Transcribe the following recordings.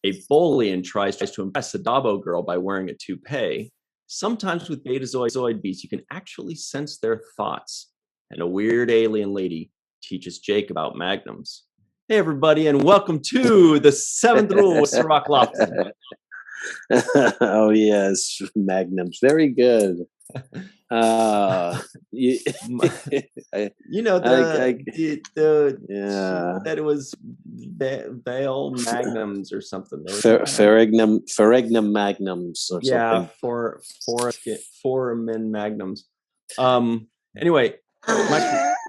A Boolean tries to impress a Dabo girl by wearing a toupee. Sometimes with betazoid beasts, you can actually sense their thoughts. And a weird alien lady teaches Jake about magnums. Hey, everybody, and welcome to the 7th Rule with Cirroc Lofton. Oh, yes, magnums. Very good. That it was Baal magnums or something. Ferregnum magnums or something. Foramen magnums. Anyway,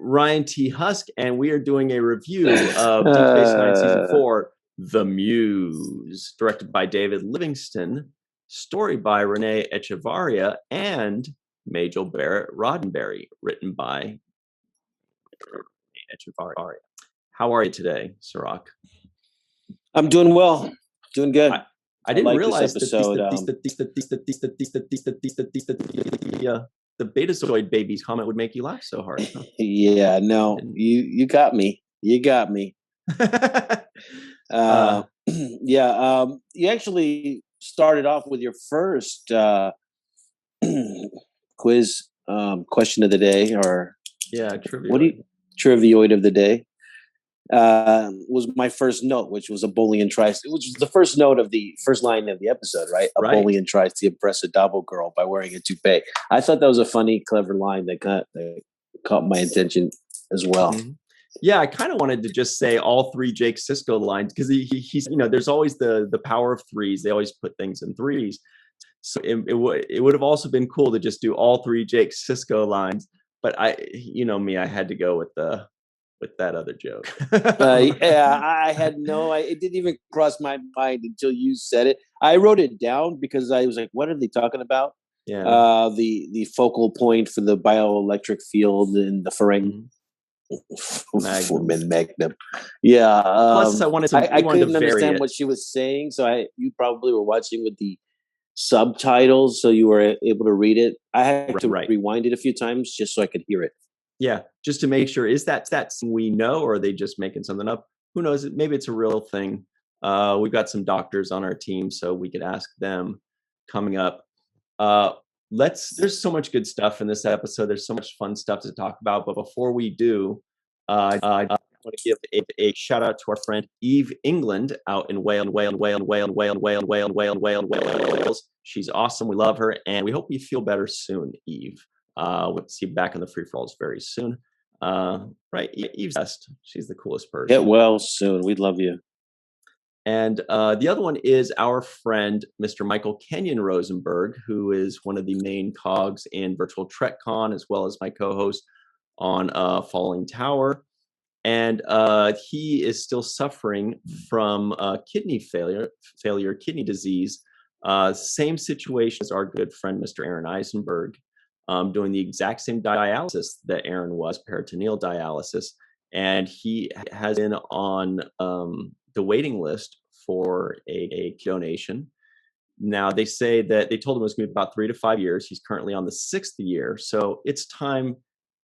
Ryan T. Husk, and we are doing a review of Deep Space Nine Season 4, The Muse, directed by David Livingston, story by Renee Echevarria, and Majel Barrett Roddenbery, written by Echevarria. How are you today, Cirroc? I'm doing well. Doing good. I didn't realize that the Betazoid babies comment would make you laugh so hard. Huh? Yeah, no, you got me. You got me. You actually started off with your first quiz question of the day, or trivioid of the day. Was my first note, which was a Boolean tries, which was the first note of the first line of the episode, right? A Boolean tries to impress a Dabo girl by wearing a toupee. I thought that was a funny, clever line that caught my attention as well. Mm-hmm. Yeah, I kind of wanted to just say all three Jake Sisko lines because he's there's always the power of threes. They always put things in threes. So it would have also been cool to just do all three Jake Sisko lines. But I had to go with that other joke. I had it didn't even cross my mind until you said it. I wrote it down because I was like, what are they talking about? Yeah. The focal point for the bioelectric field and the Ferengi. Magnum. Yeah. Plus, I couldn't understand what she was saying, so you probably were watching with the subtitles, so you were able to read it. I had to rewind it a few times just so I could hear it. Yeah, just to make sure. Is that we know, or are they just making something up? Who knows? Maybe it's a real thing. We've got some doctors on our team, so we could ask them coming up. There's so much good stuff in this episode. There's so much fun stuff to talk about. But before we do, I want to give a shout out to our friend Eve England out in Wales. She's awesome. We love her, and we hope you feel better soon, Eve. We'll see you back in the free for alls very soon. Right? Eve's best. She's the coolest person. Get well soon. We love you. And the other one is our friend, Mr. Michael Kenyon Rosenberg, who is one of the main cogs in Virtual TrekCon, as well as my co-host on Falling Tower. And he is still suffering from kidney kidney disease. Same situation as our good friend, Mr. Aron Eisenberg, doing the exact same dialysis that Aron was, peritoneal dialysis. And he has been on the waiting list for a donation. Now, they say that they told him it was going to be about 3 to 5 years. He's currently on the 6th year. So it's time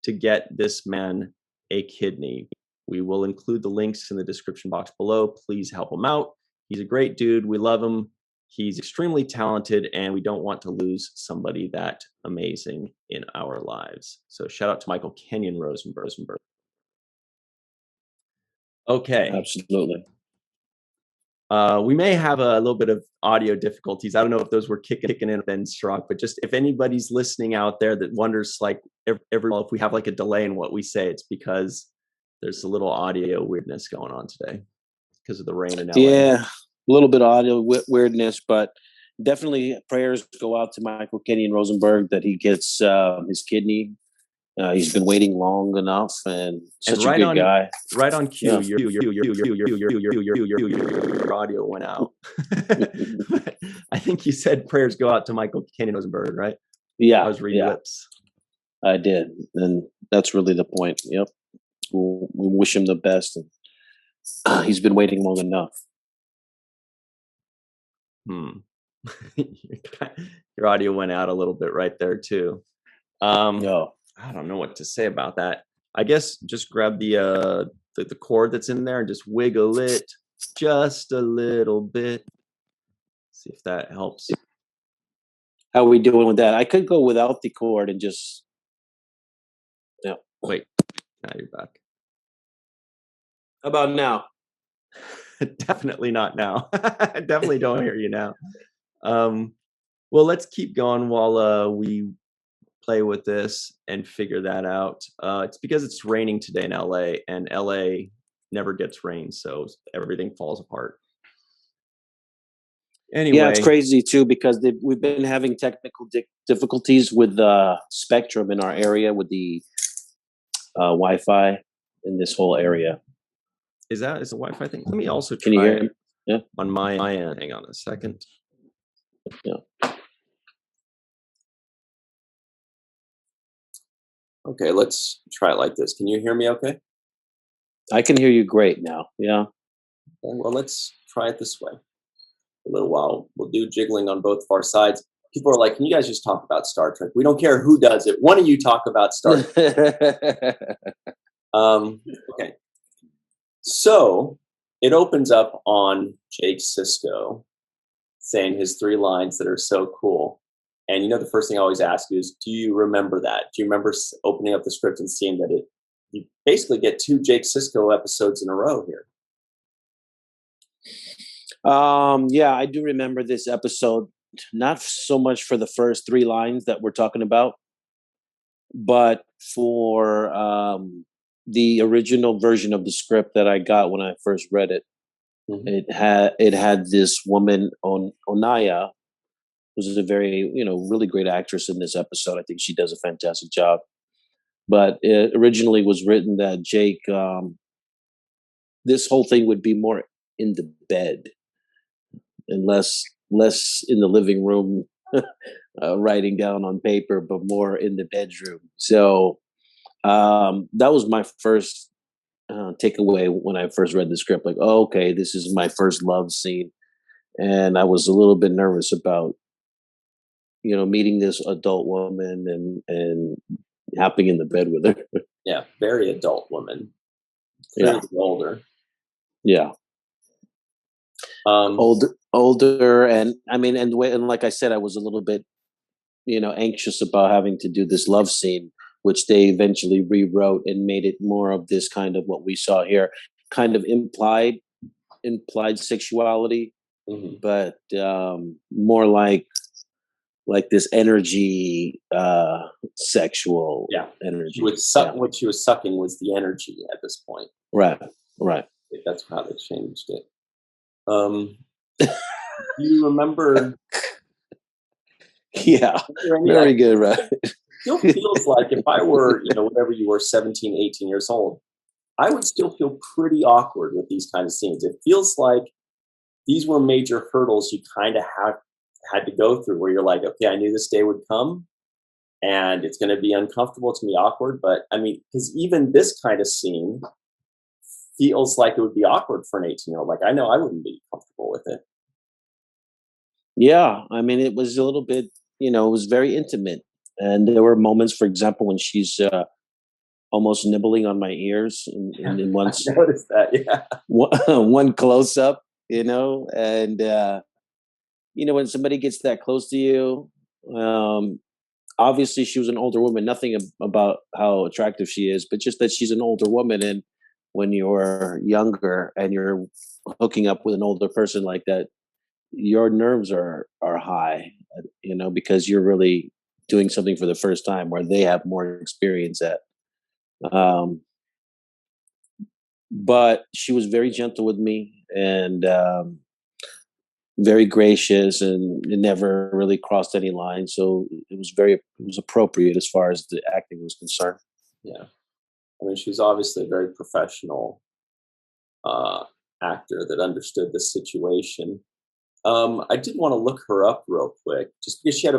to get this man a kidney. We will include the links in the description box below. Please help him out. He's a great dude. We love him. He's extremely talented, and we don't want to lose somebody that amazing in our lives. So shout out to Michael Kenyon Rosenberg. Okay. Absolutely. We may have a little bit of audio difficulties. I don't know if those were kicking in then strong, but just if anybody's listening out there that wonders, like, if we have like a delay in what we say, it's because there's a little audio weirdness going on today because of the rain in LA. Yeah, a little bit of audio weirdness, but definitely prayers go out to Michael Kenyon Rosenberg that he gets his kidney. He's been waiting long enough, and such a good guy. Right on cue, your audio went out. I think you said prayers go out to Michael Kenyon Rosenberg, right? Yeah, I was reading lips. I did, and that's really the point. Yep, we wish him the best, and he's been waiting long enough. Your audio went out a little bit right there too. No. I don't know what to say about that. I guess just grab the cord that's in there and just wiggle it just a little bit. See if that helps. How are we doing with that? I could go without the cord and just. Yeah. Wait. Now you're back. How about now? Definitely not now. I definitely don't hear you now. Well, let's keep going while we play with this and figure that out. It's because it's raining today in LA, and LA never gets rain, so everything falls apart. Anyway, yeah, it's crazy too because we've been having technical difficulties with the spectrum in our area with the Wi-Fi in this whole area. Is the Wi-Fi thing? Let me also try. Can you hear me? Yeah. On my end. Hang on a second. Yeah. Okay, let's try it like this. Can you hear me okay? I can hear you great now. Yeah. Okay, well, let's try it this way. A little while. We'll do jiggling on both of our sides. People are like, can you guys just talk about Star Trek? We don't care who does it. One of you talk about Star Trek. Okay. So it opens up on Jake Sisko saying his 3 lines that are so cool. And you know, the first thing I always ask you is, do you remember that? Do you remember opening up the script and seeing that you basically get 2 Jake Sisko episodes in a row here? Yeah, I do remember this episode, not so much for the first 3 lines that we're talking about, but for the original version of the script that I got when I first read it. Mm-hmm. It had this woman Onaya, who's a very, really great actress in this episode. I think she does a fantastic job. But it originally was written that Jake, this whole thing would be more in the bed and less in the living room writing down on paper, but more in the bedroom. So that was my first takeaway when I first read the script. Like, oh, okay, this is my first love scene. And I was a little bit nervous about, meeting this adult woman and hopping in the bed with her. Yeah, very adult woman. Very older. Yeah. Older, and I mean, and like I said, I was a little bit, anxious about having to do this love scene, which they eventually rewrote and made it more of this kind of what we saw here, kind of implied sexuality, mm-hmm. but more like this energy, sexual energy. What she was sucking was the energy at this point. Right. That's how they changed it. Do you remember? Yeah, very good, right? It still feels like if I were, whatever you were, 17, 18 years old, I would still feel pretty awkward with these kind of scenes. It feels like these were major hurdles you kind of had to go through where you're like, okay, I knew this day would come and it's going to be uncomfortable, it's going to be awkward. But I mean, because even this kind of scene feels like it would be awkward for an 18-year-old. Like, I know I wouldn't be comfortable with it. Yeah, I mean, it was a little bit, it was very intimate. And there were moments, for example, when she's almost nibbling on my ears in one. I noticed that, yeah. One close up, and when somebody gets that close to you, obviously she was an older woman. Nothing about how attractive she is, but just that she's an older woman. And when you're younger and you're hooking up with an older person like that, your nerves are high, because you're really doing something for the first time where they have more experience at. But she was very gentle with me and very gracious, and it never really crossed any lines. So it was appropriate as far as the acting was concerned. Yeah. I mean, she's obviously a very professional actor that understood the situation. I did want to look her up real quick, just because she had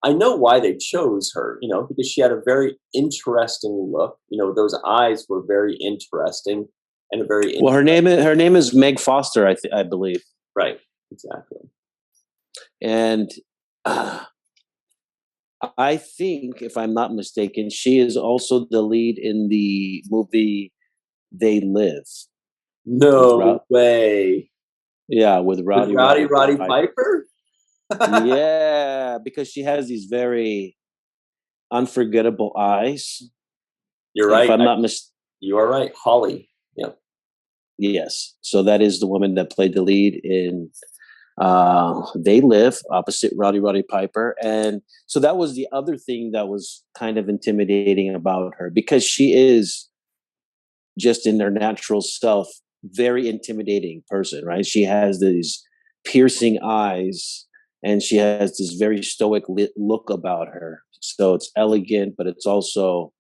I know why they chose her, because she had a very interesting look. Those eyes were very interesting and a very well. Her name is Meg Foster, I believe. Right, exactly. And I think, if I'm not mistaken, she is also the lead in the movie They Live. No way. Yeah, with Roddy Piper. Yeah, because she has these very unforgettable eyes. You're right. If I'm not you are right. Holly. Yep. Yes. So that is the woman that played the lead in They Live, opposite Roddy Piper. And so that was the other thing that was kind of intimidating about her, because she is just in her natural self, very intimidating person, right? She has these piercing eyes and she has this very stoic look about her. So it's elegant, but it's also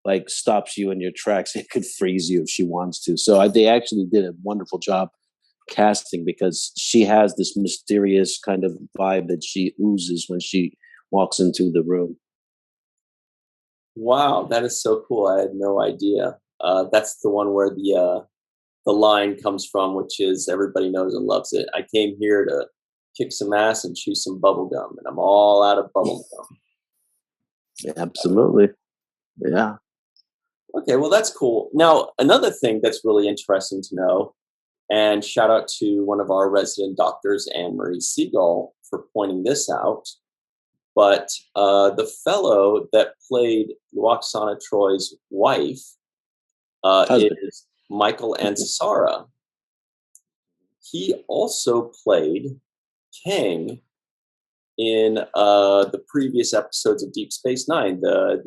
like stops you in your tracks. It could freeze you if she wants to. So they actually did a wonderful job casting, because she has this mysterious kind of vibe that she oozes when she walks into the room. Wow, that is so cool. I had no idea. That's the one where the line comes from, which is everybody knows and loves it. I came here to kick some ass and chew some bubble gum, and I'm all out of bubble gum. Absolutely. Yeah. Okay, well, that's cool. Now, another thing that's really interesting to know, and shout out to one of our resident doctors, Marie Segal, for pointing this out. But the fellow that played Luoxana Troy's wife is Michael Ansara. He also played Kang in the previous episodes of Deep Space Nine, the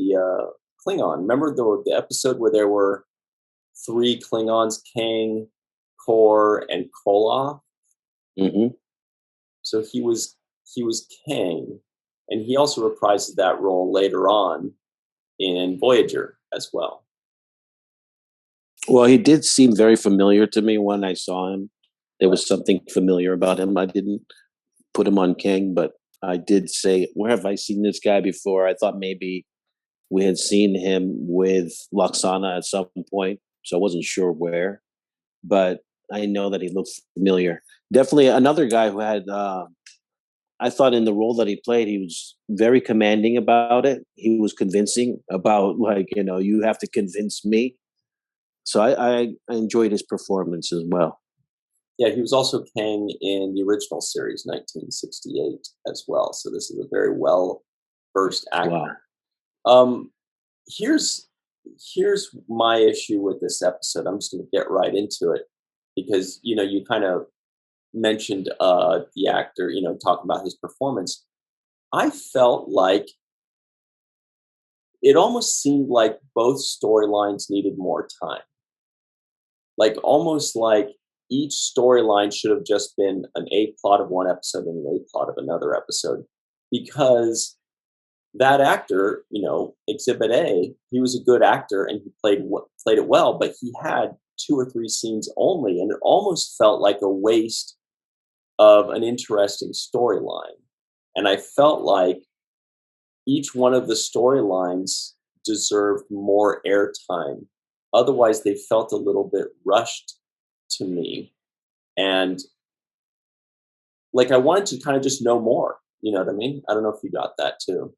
Klingon. Remember the episode where there were 3 Klingons, Kang, Kor, and Koloth? Mm-hmm. So he was Kang, and he also reprises that role later on in Voyager as well. Well, he did seem very familiar to me when I saw him. There was something familiar about him. I didn't put him on King, but I did say, where have I seen this guy before? I thought maybe we had seen him with Loxana at some point, so I wasn't sure where. But I know that he looked familiar. Definitely another guy who had, I thought in the role that he played, he was very commanding about it. He was convincing about, like, you have to convince me. So I enjoyed his performance as well. Yeah, he was also Kang in the original series, 1968, as well. So this is a very well-versed actor. Wow. Here's my issue with this episode. I'm just going to get right into it, because you kind of mentioned the actor, talking about his performance. I felt like it almost seemed like both storylines needed more time. Like almost like each storyline should have just been an A plot of one episode and an A plot of another episode, because that actor, Exhibit A, he was a good actor and he played it well, but he had 2 or 3 scenes only, and it almost felt like a waste of an interesting storyline. And I felt like each one of the storylines deserved more airtime. Otherwise, they felt a little bit rushed to me. And like, I wanted to kind of just know more. You know what I mean? I don't know if you got that too.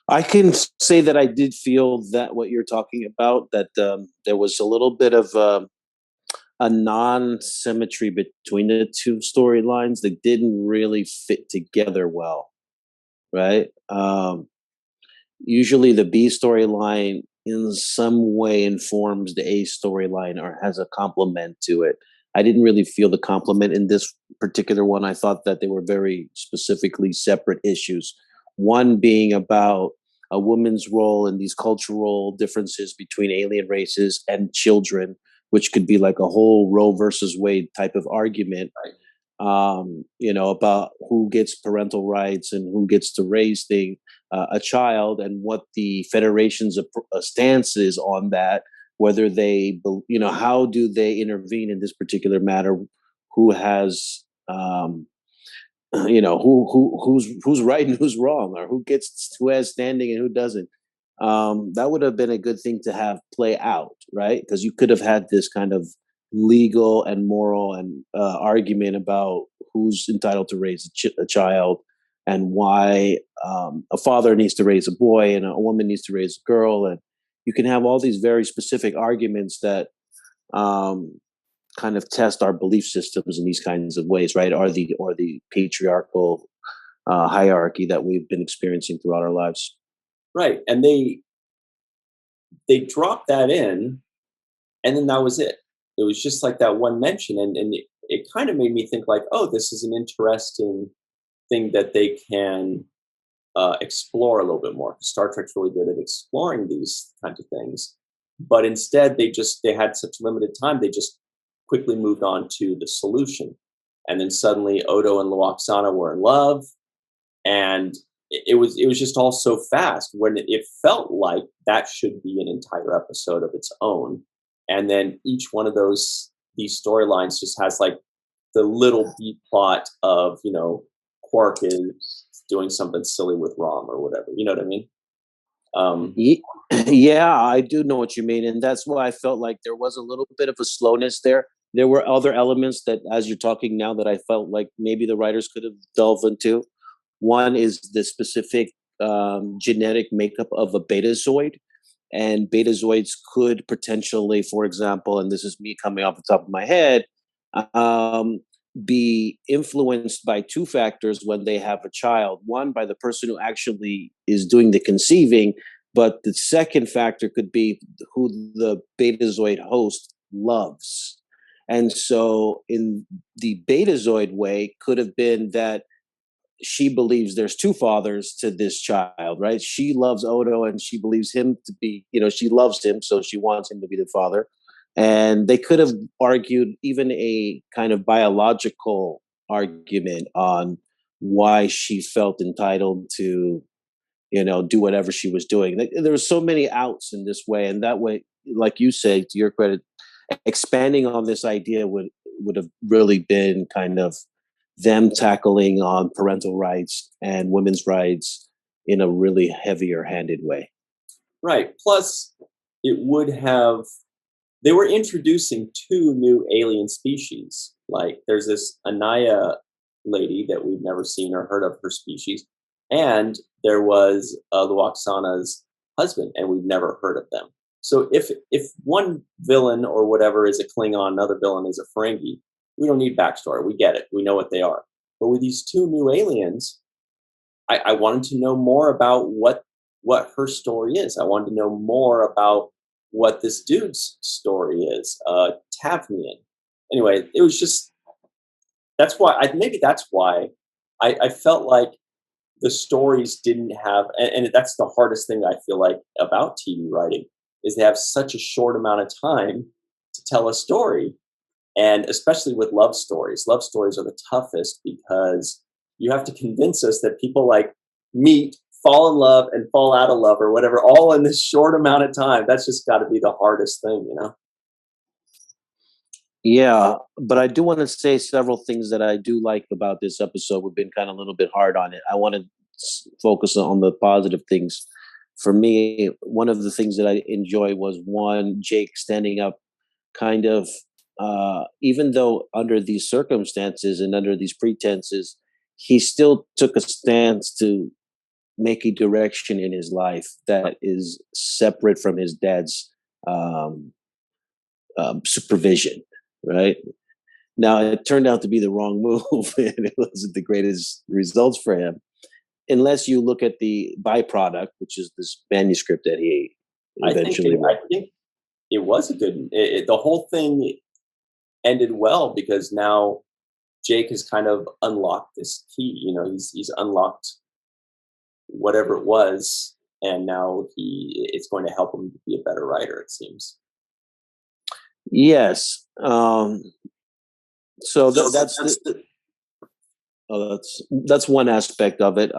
I can say that I did feel that what you're talking about, that there was a little bit of a non-symmetry between the 2 storylines that didn't really fit together well, right? Usually the B storyline in some way informs the A storyline or has a complement to it. I didn't really feel the complement in this particular one. I thought that they were very specifically separate issues. One being about a woman's role in these cultural differences between alien races and children, which could be like a whole Roe versus Wade type of argument, about who gets parental rights and who gets to raise a child, and what the federation's stance is on that, whether they, how do they intervene in this particular matter, who has, who's right and who's wrong, or who has standing and who doesn't. That would have been a good thing to have play out, right? Because you could have had this kind of legal and moral and argument about who's entitled to raise a child, and why a father needs to raise a boy and a woman needs to raise a girl. And you can have all these very specific arguments that kind of test our belief systems in these kinds of ways, right? Or the patriarchal hierarchy that we've been experiencing throughout our lives. Right. And they dropped that in, and then that was it. It was just like that one mention, and it kind of made me think like, oh, this is an interesting thing that they can explore a little bit more. Star Trek's really good at exploring these kinds of things, but instead they had such limited time. They just quickly moved on to the solution, and then suddenly Odo and Lwaxana were in love, and it was just all so fast when it felt like that should be an entire episode of its own. And then each one of these storylines just has like the little B plot of, Quark is doing something silly with Rom or whatever. You know what I mean? Yeah, I do know what you mean. And that's why I felt like there was a little bit of a slowness there. There were other elements that, as you're talking now, that I felt like maybe the writers could have delved into. One is the specific genetic makeup of a betazoid. And betazoids could potentially, for example, and this is me coming off the top of my head, be influenced by two factors when they have a child. One, by the person who actually is doing the conceiving, but the second factor could be who the betazoid host loves. And so in the betazoid way could have been that she believes there's two fathers to this child, right? She loves Odo and she believes him to be, she loves him, so she wants him to be the father. And they could have argued even a kind of biological argument on why she felt entitled to, do whatever she was doing. There were so many outs in this way. And that way, like you say, to your credit, expanding on this idea would have really been kind of them tackling on parental rights and women's rights in a really heavier handed way. Right. Plus, they were introducing two new alien species. Like there's this Onaya lady that we've never seen or heard of her species. And there was Lwaxana's husband, and we've never heard of them. So if one villain or whatever is a Klingon, another villain is a Ferengi, we don't need backstory. We get it. We know what they are. But with these two new aliens, I wanted to know more about what her story is. I wanted to know more about what this dude's story is, Tavnian. Anyway, it was just, that's why I felt like the stories didn't have, and that's the hardest thing I feel like about TV writing, is they have such a short amount of time to tell a story. And especially with love stories are the toughest because you have to convince us that people like meet, fall in love, and fall out of love or whatever, all in this short amount of time. That's just got to be the hardest thing, Yeah, but I do want to say several things that I do like about this episode. We've been kind of a little bit hard on it. I want to focus on the positive things. For me, one of the things that I enjoy was one, Jake standing up kind of, even though under these circumstances and under these pretenses, he still took a stance to make a direction in his life that is separate from his dad's supervision, right? Now, it turned out to be the wrong move, and it wasn't the greatest results for him, unless you look at the byproduct, which is this manuscript that he eventually wrote. I think it was a good. The whole thing ended well because now Jake has kind of unlocked this key. He's unlocked whatever it was, and now it's going to help him be a better writer, it seems. Yes. So that's one aspect of it.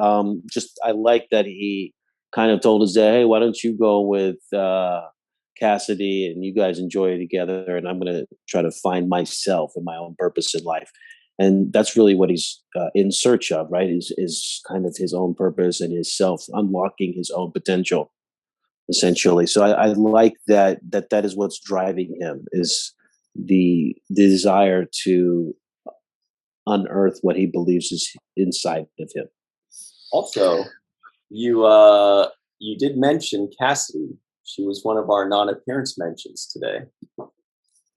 Just I like that he kind of told his dad, "Hey, why don't you go with Cassidy and you guys enjoy it together, and I'm going to try to find myself and my own purpose in life." And that's really what he's in search of, right? Is kind of his own purpose and his self, unlocking his own potential, essentially. So I like that is what's driving him, is the desire to unearth what he believes is inside of him. Also, you did mention Cassidy. She was one of our non-appearance mentions today.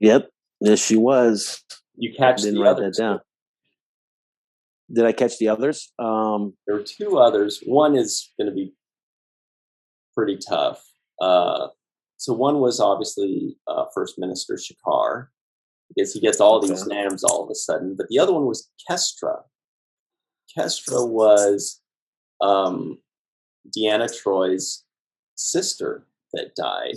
Yep. Yes, she was. You catch Didn't the write others. that down. Did I catch the others? There were two others. One is going to be pretty tough. So one was obviously First Minister Shakar, because he gets all these names all of a sudden. But the other one was Kestra. Kestra was Deanna Troy's sister that died,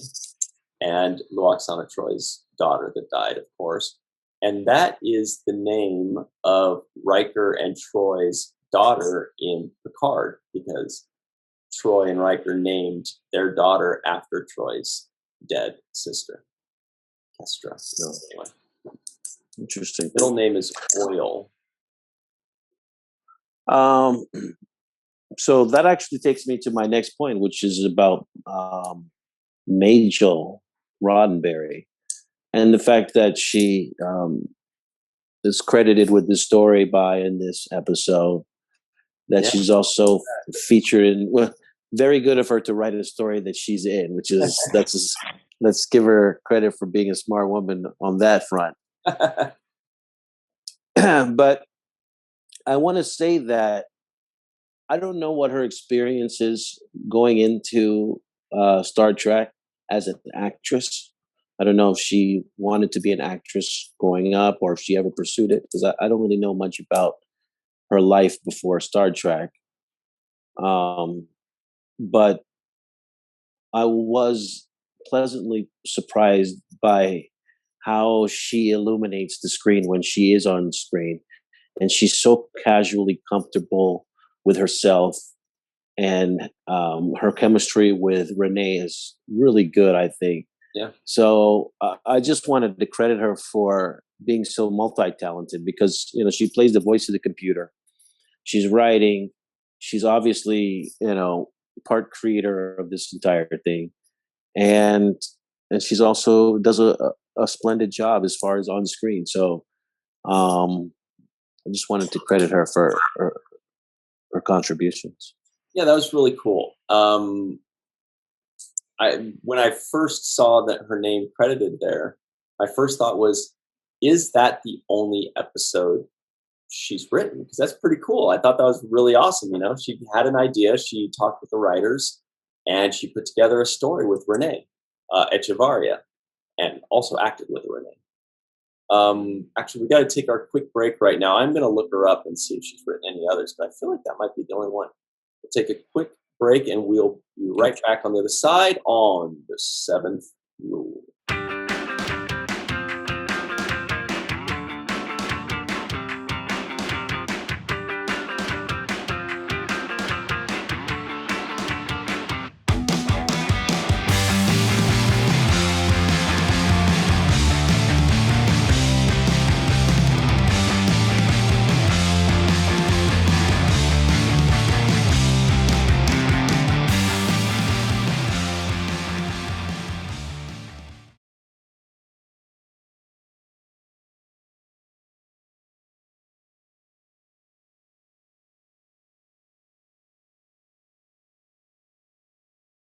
and Luoxana Troy's daughter that died, of course. And that is the name of Riker and Troy's daughter in Picard, because Troy and Riker named their daughter after Troy's dead sister, Kestra. So anyway, Interesting. Middle name is Oil. So that actually takes me to my next point, which is about Majel Roddenbery, and the fact that she is credited with this story in this episode. That she's also featured in. Well, very good of her to write a story that she's in, which is let's give her credit for being a smart woman on that front. But I want to say that I don't know what her experience is going into Star Trek as an actress. I don't know if she wanted to be an actress growing up or if she ever pursued it, because I don't really know much about her life before Star Trek. But I was pleasantly surprised by how she illuminates the screen when she is on screen. And she's so casually comfortable with herself, and her chemistry with Renee is really good, I think. Yeah. So I just wanted to credit her for being so multi-talented, because she plays the voice of the computer, she's writing, she's obviously part creator of this entire thing, and she's also does a splendid job as far as on screen. So I just wanted to credit her for her contributions. Yeah, that was really cool. When I first saw that her name credited there, my first thought was, is that the only episode she's written? Because that's pretty cool. I thought that was really awesome. She had an idea, she talked with the writers, and she put together a story with Renee Echevarria, and also acted with Renee. Actually, we got to take our quick break right now. I'm going to look her up and see if she's written any others, but I feel like that might be the only one. We'll take a quick break, and we'll be right back on the other side on The Seventh Rule.